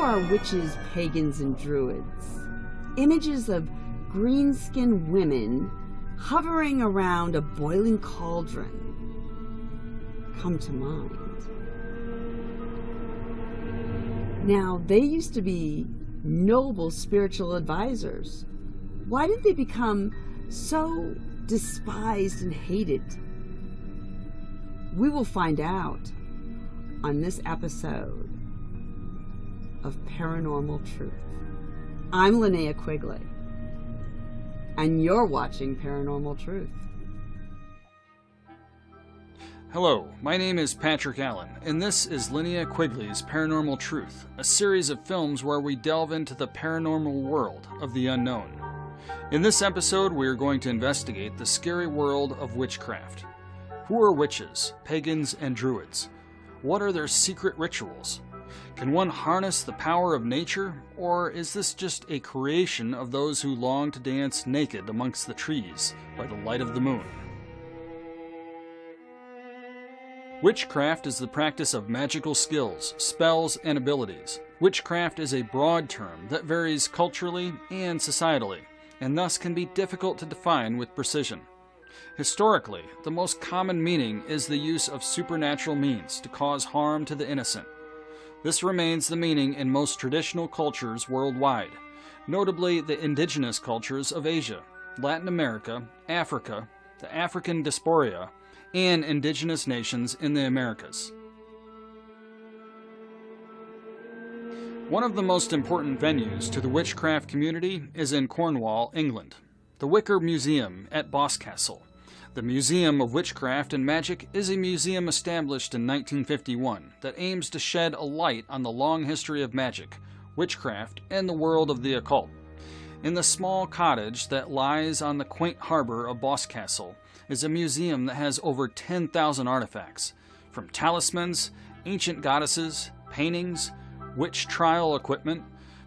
are witches, pagans, and druids? Images of green-skinned women hovering around a boiling cauldron come to mind. Now, they used to be noble spiritual advisors. Why did they become so despised and hated? We will find out on this episode of Paranormal Truth. I'm Linnea Quigley, and you're watching Paranormal Truth. Hello, my name is Patrick Allen, and this is Linnea Quigley's Paranormal Truth, a series of films where we delve into the paranormal world of the unknown. In this episode, we are going to investigate the scary world of witchcraft. Who are witches, pagans, and druids? What are their secret rituals? Can one harness the power of nature, or is this just a creation of those who long to dance naked amongst the trees by the light of the moon? Witchcraft is the practice of magical skills, spells, and abilities. Witchcraft is a broad term that varies culturally and societally, and thus can be difficult to define with precision. Historically, the most common meaning is the use of supernatural means to cause harm to the innocent. This remains the meaning in most traditional cultures worldwide, notably the indigenous cultures of Asia, Latin America, Africa, the African diaspora, and indigenous nations in the Americas. One of the most important venues to the witchcraft community is in Cornwall, England, the Wicca Museum at Boscastle. The Museum of Witchcraft and Magic is a museum established in 1951 that aims to shed a light on the long history of magic, witchcraft, and the world of the occult. In the small cottage that lies on the quaint harbor of Boscastle is a museum that has over 10,000 artifacts, from talismans, ancient goddesses, paintings, witch trial equipment,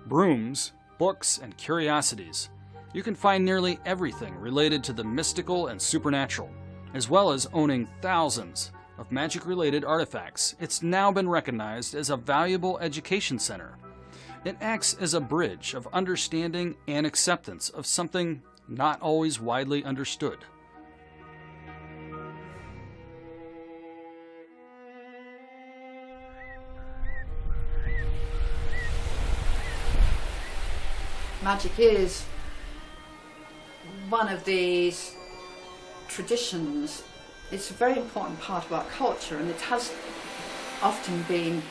brooms, books, and curiosities. You can find nearly everything related to the mystical and supernatural, as well as owning thousands of magic-related artifacts. It's now been recognized as a valuable education center. It acts as a bridge of understanding and acceptance of something not always widely understood. Magic is one of these traditions. It's a very important part of our culture, and it has often been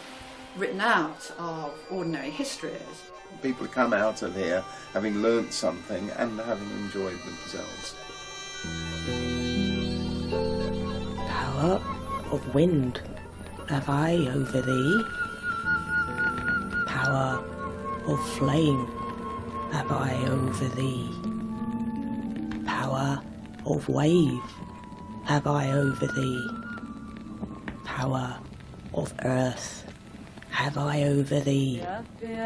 written out of ordinary histories. People come out of here having learnt something and having enjoyed themselves. Power of wind have I over thee. Power of flame have I over thee. Power of wave have I over thee. Power of earth have I over thee. It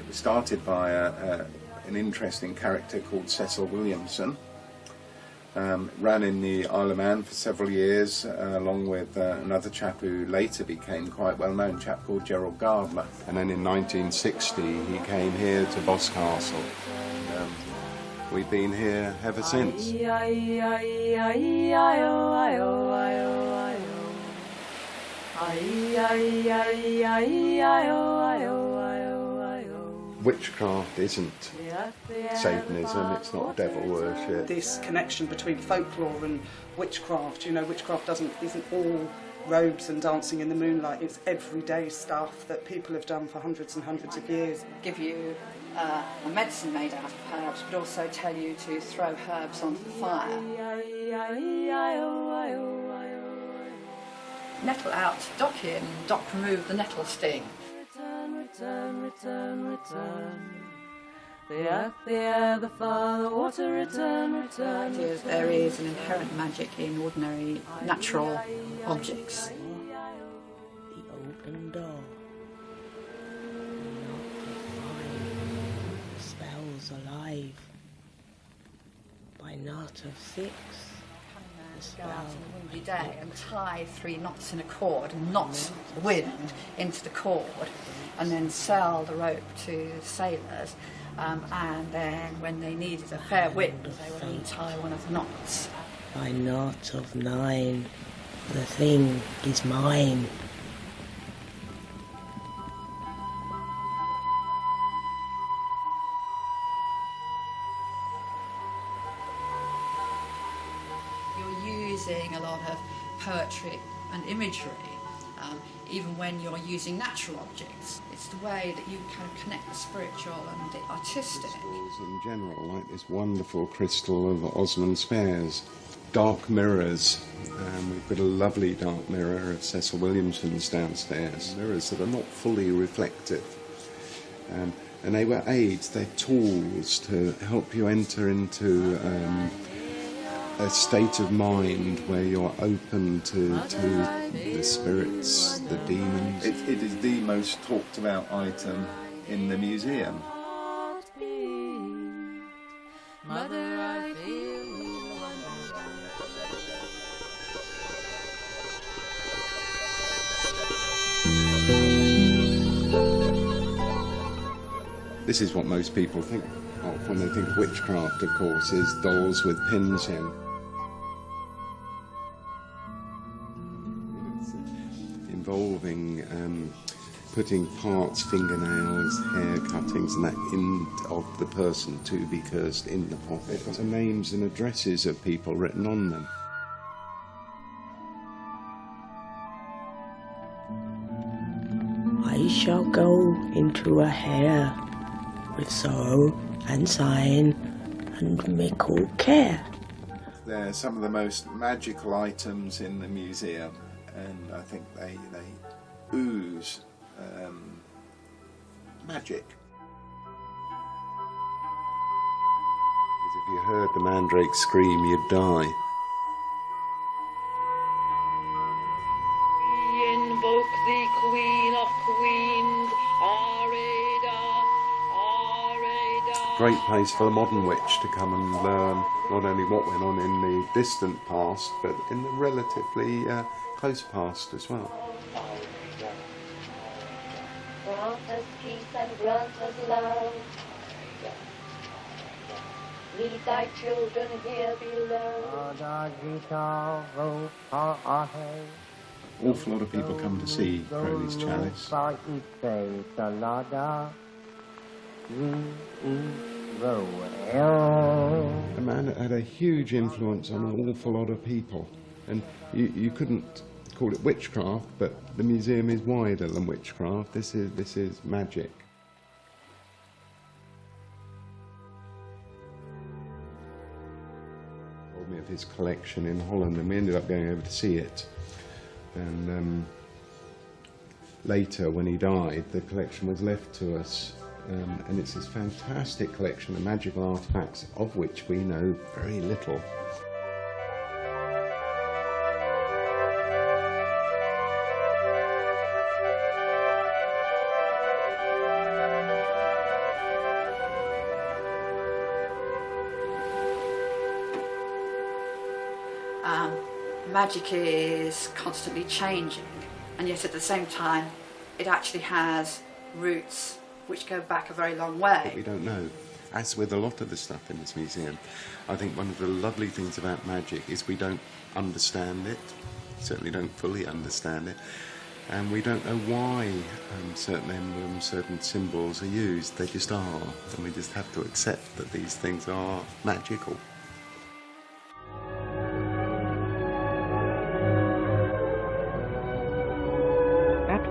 was started by an interesting character called Cecil Williamson. Ran in the Isle of Man for several years, along with another chap who later became quite well known, a chap called Gerald Gardner. And then in 1960 he came here to Boscastle. We've been here ever since. Witchcraft isn't Satanism, it's not devil worship. This connection between folklore and witchcraft, witchcraft isn't all robes and dancing in the moonlight, it's everyday stuff that people have done for hundreds and hundreds of years. Give you a medicine made out of herbs, but also tell you to throw herbs onto the fire. Nettle out, dock in, dock remove the nettle sting. Return. The earth, the air, the fire, the water, return. There is an inherent magic in ordinary natural objects. The open door. Spells alive. By knot of six. go out on a windy day and tie 3 knots in a cord and knot the wind into the cord, and then sell the rope to sailors, and then when they needed a fair wind they would untie one of the knots. My knot of 9, the thing is mine. Using a lot of poetry and imagery, even when you're using natural objects. It's the way that you kind of connect the spiritual and the artistic. Crystals in general, like this wonderful crystal of Osman Spares. Dark mirrors. We've got a lovely dark mirror of Cecil Williamson's downstairs. Mirrors that are not fully reflective. And they were aids, they're tools to help you enter into a state of mind where you're open to the spirits, the demons. It is the most talked about item in the museum. This is what most people think of when they think of witchcraft, of course, is dolls with pins in. Involving putting parts, fingernails, hair cuttings and that in of the person to be cursed in the pocket. There are names and addresses of people written on them. I shall go into a hair with sorrow and sighing and mickle care. They're some of the most magical items in the museum, and I think they ooze magic. Because if you heard the mandrake scream, you'd die. We invoke the Queen of Queens, Areda, Areda. Great place for the modern witch to come and learn not only what went on in the distant past, but in the relatively close past as well. Grant us peace and grant us love. Lead thy children here below. Awful lot of people come to see Crowley's Chalice. A man that had a huge influence on an awful lot of people, and you couldn't call it witchcraft, but the museum is wider than witchcraft. This is magic. Told me of his collection in Holland, and we ended up going over to see it. And later, when he died, the collection was left to us, and it's this fantastic collection of magical artifacts of which we know very little. Magic is constantly changing, and yet at the same time it actually has roots which go back a very long way. But we don't know. As with a lot of the stuff in this museum, I think one of the lovely things about magic is we don't understand it, certainly don't fully understand it, and we don't know why certain emblems, certain symbols are used. They just are, and we just have to accept that these things are magical.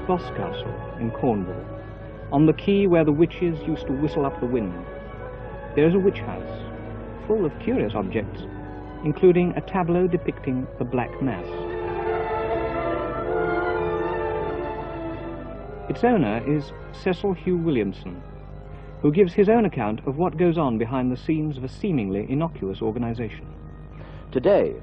Boscastle in Cornwall, on the quay where the witches used to whistle up the wind, there is a witch house full of curious objects, including a tableau depicting the Black Mass. Its owner is Cecil Hugh Williamson, who gives his own account of what goes on behind the scenes of a seemingly innocuous organisation. Today,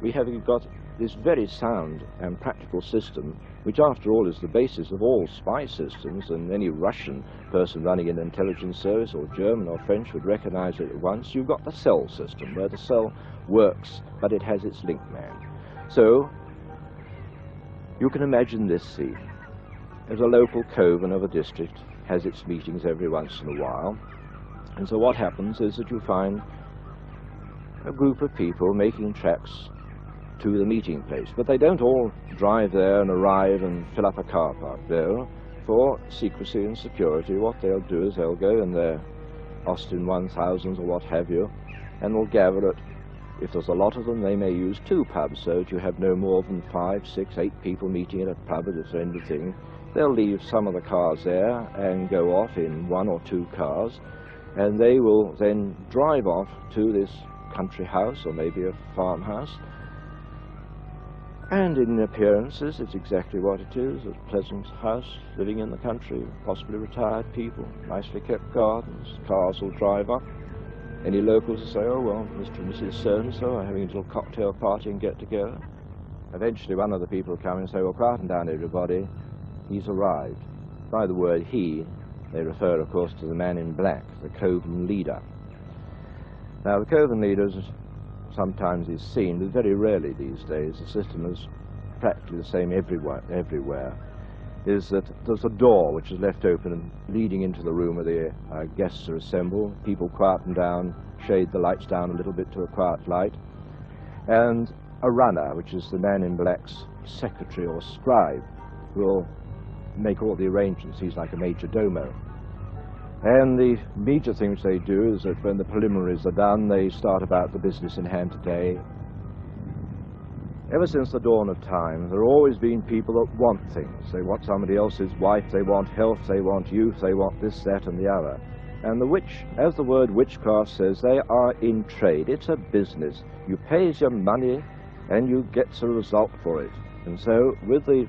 we have got this very sound and practical system, which after all is the basis of all spy systems, and any Russian person running an intelligence service or German or French would recognize it at once. You've got the cell system, where the cell works, but it has its link man. So you can imagine this scene. As a local coven of a district has its meetings every once in a while, and so what happens is that you find a group of people making tracks to the meeting place, but they don't all drive there and arrive and fill up a car park. No, for secrecy and security, what they'll do is they'll go in their Austin 1000s or what have you, and they'll gather at, if there's a lot of them, they may use 2 pubs, so that you have no more than 5, 6, 8 people meeting at a pub at this end of thing. They'll leave some of the cars there and go off in 1 or 2 cars, and they will then drive off to this country house or maybe a farmhouse. And in appearances, it's exactly what it is, a pleasant house, living in the country, possibly retired people, nicely kept gardens, cars will drive up. Any locals will say, oh, well, Mr. and Mrs. So-and-so are having a little cocktail party and get together. Eventually one of the people will come and say, well, quieten down everybody, he's arrived. By the word he, they refer, of course, to the man in black, the Coven leader. Now, the Coven leaders sometimes is seen, but very rarely these days. The system is practically the same everywhere, is that there's a door which is left open and leading into the room where the guests are assembled. People quieten down, shade the lights down a little bit to a quiet light, and a runner, which is the man in black's secretary or scribe, will make all the arrangements. He's like a major domo. And the major thing which they do is that when the preliminaries are done, they start about the business in hand today. Ever since the dawn of time, there have always been people that want things. They want somebody else's wife, they want health, they want youth, they want this, that, and the other. And the witch, as the word witchcraft says, they are in trade. It's a business. You pay your money and you get a result for it. And so with the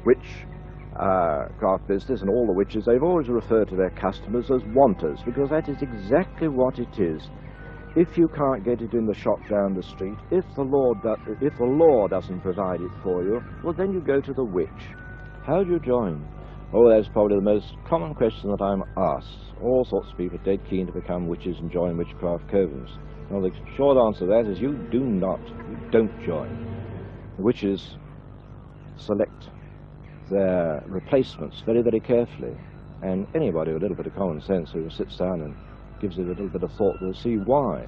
witchcraft business and all the witches, they've always referred to their customers as wanters, because that is exactly what it is. If you can't get it in the shop down the street, if the law doesn't provide it for you, well, then you go to the witch. How do you join? Oh, that's probably the most common question that I'm asked. All sorts of people are dead keen to become witches and join witchcraft covens. Well, the short answer to that is you don't join. The witches select their replacements very, very carefully, and anybody with a little bit of common sense who sits down and gives it a little bit of thought will see why.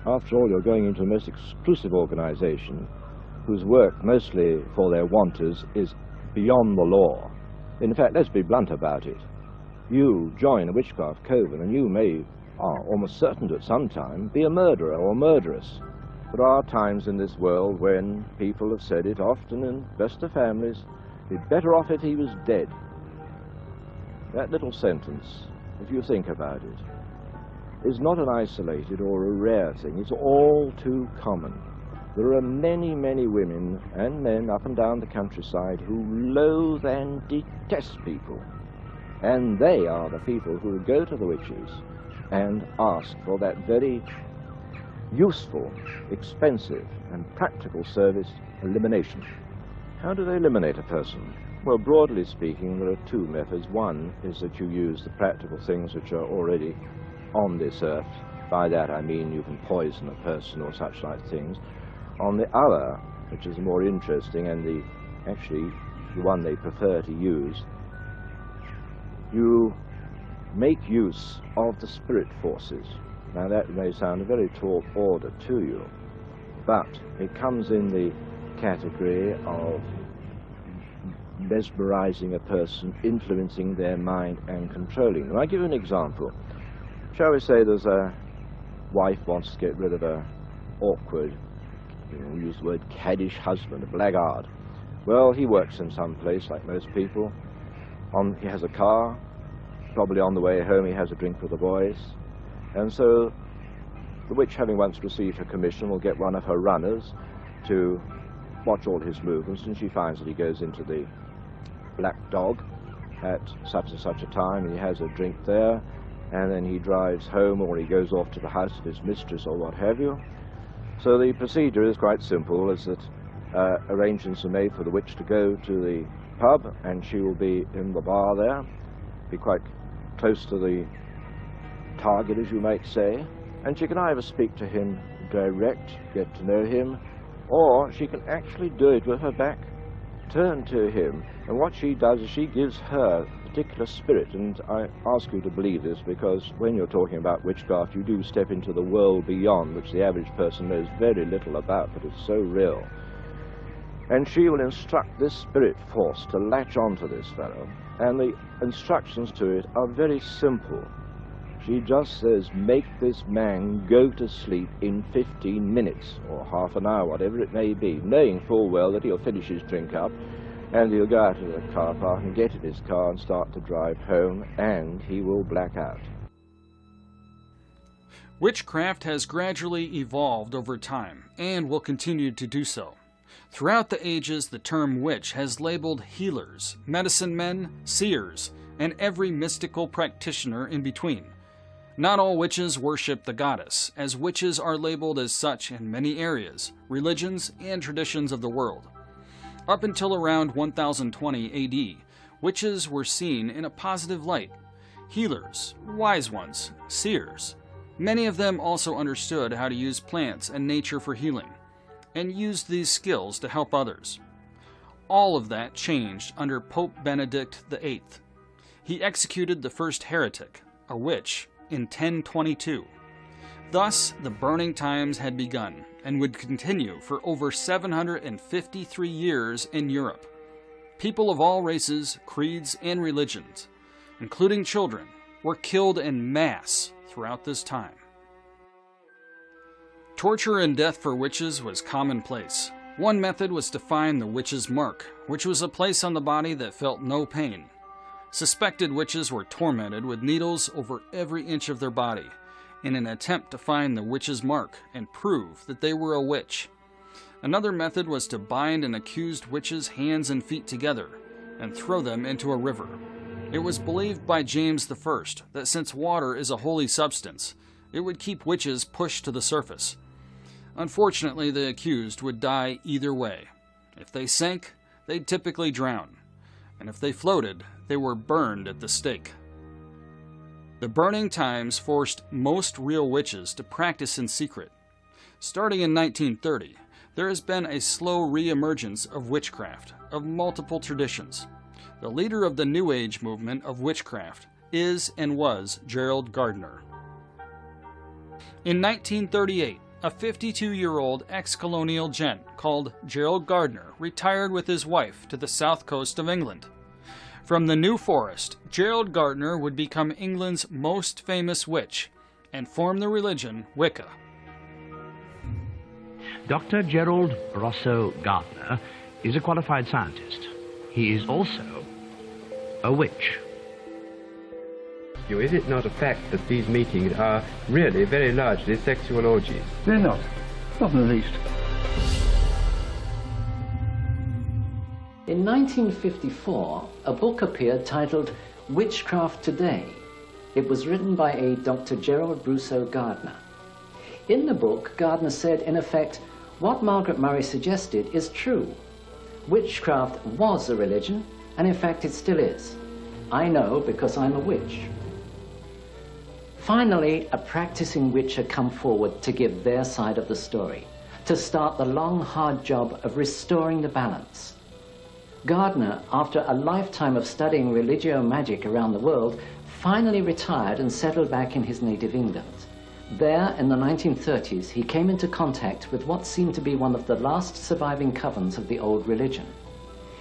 After all, you're going into a most exclusive organization whose work, mostly for their wanters, is beyond the law. In fact, let's be blunt about it. You join a witchcraft coven and you are almost certain to at some time be a murderer or murderess. There are times in this world when people have said it, often in best of families, be better off if he was dead. That little sentence, if you think about it, is not an isolated or a rare thing. It's all too common. There are many, many women and men up and down the countryside who loathe and detest people. And they are the people who go to the witches and ask for that very useful, expensive, and practical service, elimination. How do they eliminate a person? Well, broadly speaking, there are 2 methods. One is that you use the practical things which are already on this earth. By that I mean you can poison a person or such like things. On the other, which is more interesting and actually the one they prefer to use, you make use of the spirit forces. Now that may sound a very tall order to you, but it comes in the category of mesmerizing a person, influencing their mind and controlling them. I'll give you an example. Shall we say there's a wife wants to get rid of a awkward, we use the word caddish husband, a blackguard. Well, he works in some place like most people. He has a car, probably on the way home he has a drink with the boys, and so the witch, having once received her commission, will get one of her runners to watch all his movements, and she finds that he goes into the Black Dog at such and such a time, and he has a drink there, and then he drives home, or he goes off to the house of his mistress or what have you. So the procedure is quite simple, is that arrangements are made for the witch to go to the pub, and she will be in the bar there, be quite close to the target, as you might say, and she can either speak to him direct, get to know him, or she can actually do it with her back turned to him. And what she does is she gives her particular spirit, and I ask you to believe this, because when you're talking about witchcraft, you do step into the world beyond, which the average person knows very little about, but it's so real. And she will instruct this spirit force to latch onto this fellow, and the instructions to it are very simple. She just says, make this man go to sleep in 15 minutes, or half an hour, whatever it may be, knowing full well that he'll finish his drink up, and he'll go out to the car park and get in his car and start to drive home, and he will black out. Witchcraft has gradually evolved over time, and will continue to do so. Throughout the ages, the term witch has labeled healers, medicine men, seers, and every mystical practitioner in between. Not all witches worship the goddess, as witches are labeled as such in many areas, religions, and traditions of the world. Up until around 1020 AD, witches were seen in a positive light. Healers, wise ones, seers. Many of them also understood how to use plants and nature for healing, and used these skills to help others. All of that changed under Pope Benedict VIII. He executed the first heretic, a witch, in 1022. Thus, the burning times had begun, and would continue for over 753 years in Europe. People of all races, creeds, and religions, including children, were killed en masse throughout this time. Torture and death for witches was commonplace. One method was to find the witch's mark, which was a place on the body that felt no pain. Suspected witches were tormented with needles over every inch of their body, in an attempt to find the witch's mark and prove that they were a witch. Another method was to bind an accused witch's hands and feet together and throw them into a river. It was believed by James I that since water is a holy substance, it would keep witches pushed to the surface. Unfortunately, the accused would die either way. If they sank, they'd typically drown, and if they floated, they were burned at the stake. The burning times forced most real witches to practice in secret. Starting in 1930, there has been a slow re-emergence of witchcraft, of multiple traditions. The leader of the New Age movement of witchcraft is and was Gerald Gardner. In 1938, a 52-year-old ex-colonial gent called Gerald Gardner retired with his wife to the south coast of England. From the New Forest, Gerald Gardner would become England's most famous witch and form the religion Wicca. Dr. Gerald Rosso Gardner is a qualified scientist. He is also a witch. Is it not a fact that these meetings are really very largely sexual orgies? They're not. Not in the least. In 1954, a book appeared titled Witchcraft Today. It was written by a Dr. Gerald Rosso Gardner. In the book, Gardner said, in effect, what Margaret Murray suggested is true. Witchcraft was a religion, and in fact it still is. I know because I'm a witch. Finally, a practicing witch had come forward to give their side of the story, to start the long, hard job of restoring the balance. Gardner, after a lifetime of studying religio-magic around the world, finally retired and settled back in his native England. There, in the 1930s, he came into contact with what seemed to be one of the last surviving covens of the old religion.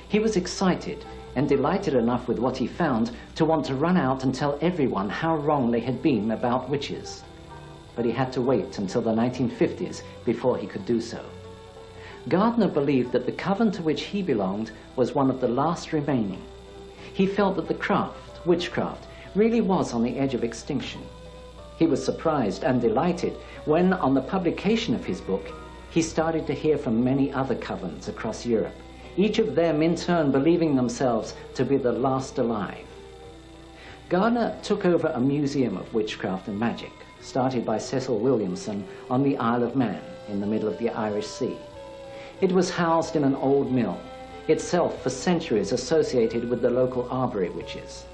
He was excited and delighted enough with what he found to want to run out and tell everyone how wrong they had been about witches. But he had to wait until the 1950s before he could do so. Gardner believed that the coven to which he belonged was one of the last remaining. He felt that the craft, witchcraft, really was on the edge of extinction. He was surprised and delighted when, on the publication of his book, he started to hear from many other covens across Europe, each of them in turn believing themselves to be the last alive. Gardner took over a museum of witchcraft and magic, started by Cecil Williamson on the Isle of Man in the middle of the Irish Sea. It was housed in an old mill, itself for centuries associated with the local Arbory witches.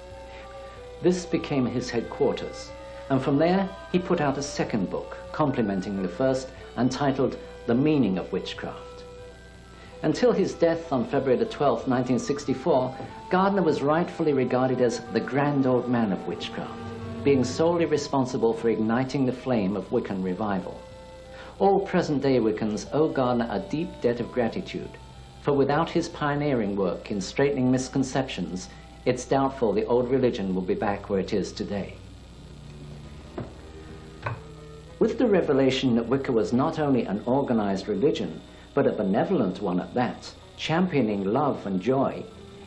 This became his headquarters, and from there he put out a second book, complementing the first, entitled The Meaning of Witchcraft. Until his death on February the 12th, 1964, Gardner was rightfully regarded as the grand old man of witchcraft, being solely responsible for igniting the flame of Wiccan revival. All present-day Wiccans owe Gardner a deep debt of gratitude, for without his pioneering work in straightening misconceptions, it's doubtful the old religion will be back where it is today. With the revelation that Wicca was not only an organized religion, but a benevolent one at that, championing love and joy,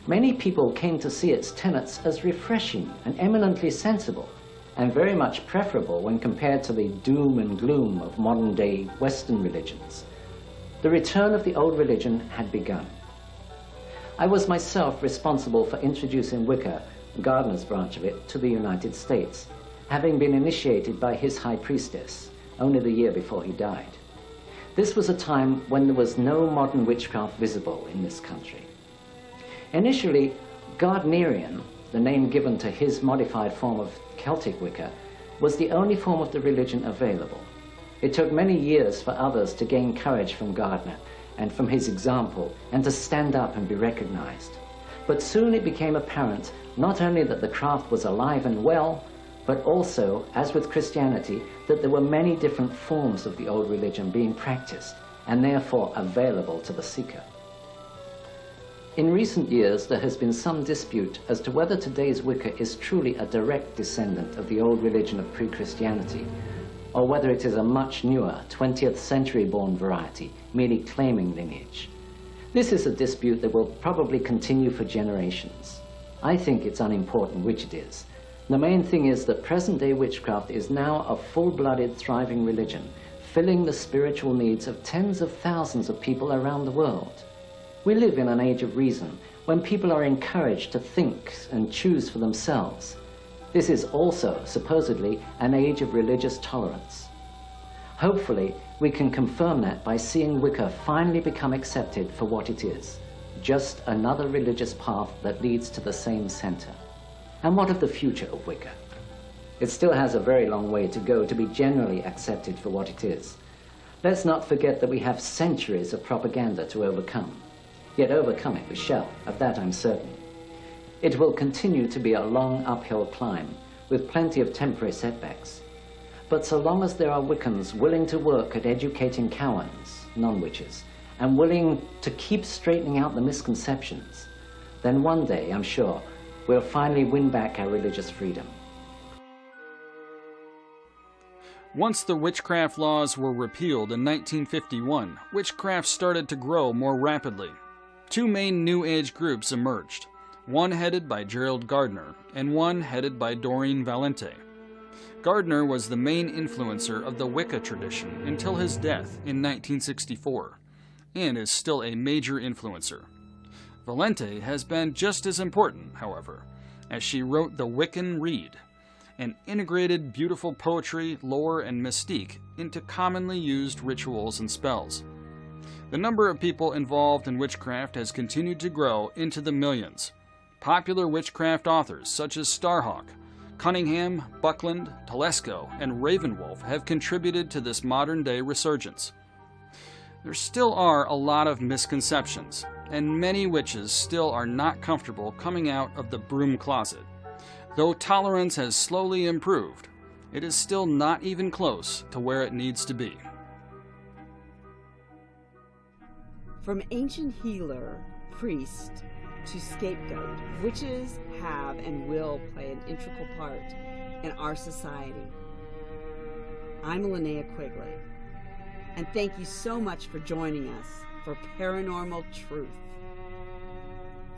many people came to see its tenets as refreshing and eminently sensible, and very much preferable when compared to the doom and gloom of modern-day Western religions. The return of the old religion had begun. I was myself responsible for introducing Wicca, Gardner's branch of it, to the United States, having been initiated by his high priestess only the year before he died. This was a time when there was no modern witchcraft visible in this country. Initially, Gardnerian, the name given to his modified form of Celtic Wicca, was the only form of the religion available. It took many years for others to gain courage from Gardner and from his example and to stand up and be recognized. But soon it became apparent not only that the craft was alive and well, but also, as with Christianity, that there were many different forms of the old religion being practiced and therefore available to the seeker. In recent years, there has been some dispute as to whether today's Wicca is truly a direct descendant of the old religion of pre-Christianity, or whether it is a much newer, 20th century-born variety, merely claiming lineage. This is a dispute that will probably continue for generations. I think it's unimportant which it is. The main thing is that present-day witchcraft is now a full-blooded, thriving religion, filling the spiritual needs of tens of thousands of people around the world. We live in an age of reason, when people are encouraged to think and choose for themselves. This is also, supposedly, an age of religious tolerance. Hopefully, we can confirm that by seeing Wicca finally become accepted for what it is, just another religious path that leads to the same center. And what of the future of Wicca? It still has a very long way to go to be generally accepted for what it is. Let's not forget that we have centuries of propaganda to overcome. Yet overcome it we shall, of that I'm certain. It will continue to be a long uphill climb, with plenty of temporary setbacks. But so long as there are Wiccans willing to work at educating Cowans, non-witches, and willing to keep straightening out the misconceptions, then one day, I'm sure, we'll finally win back our religious freedom. Once the witchcraft laws were repealed in 1951, witchcraft started to grow more rapidly. Two main New Age groups emerged, one headed by Gerald Gardner and one headed by Doreen Valente. Gardner was the main influencer of the Wicca tradition until his death in 1964, and is still a major influencer. Valente has been just as important, however, as she wrote the Wiccan Read, and integrated beautiful poetry, lore, and mystique into commonly used rituals and spells. The number of people involved in witchcraft has continued to grow into the millions. Popular witchcraft authors such as Starhawk, Cunningham, Buckland, Telesco, and Ravenwolf have contributed to this modern-day resurgence. There still are a lot of misconceptions, and many witches still are not comfortable coming out of the broom closet. Though tolerance has slowly improved, it is still not even close to where it needs to be. From ancient healer, priest, to scapegoat, witches have and will play an integral part in our society. I'm Linnea Quigley, and thank you so much for joining us for Paranormal Truth.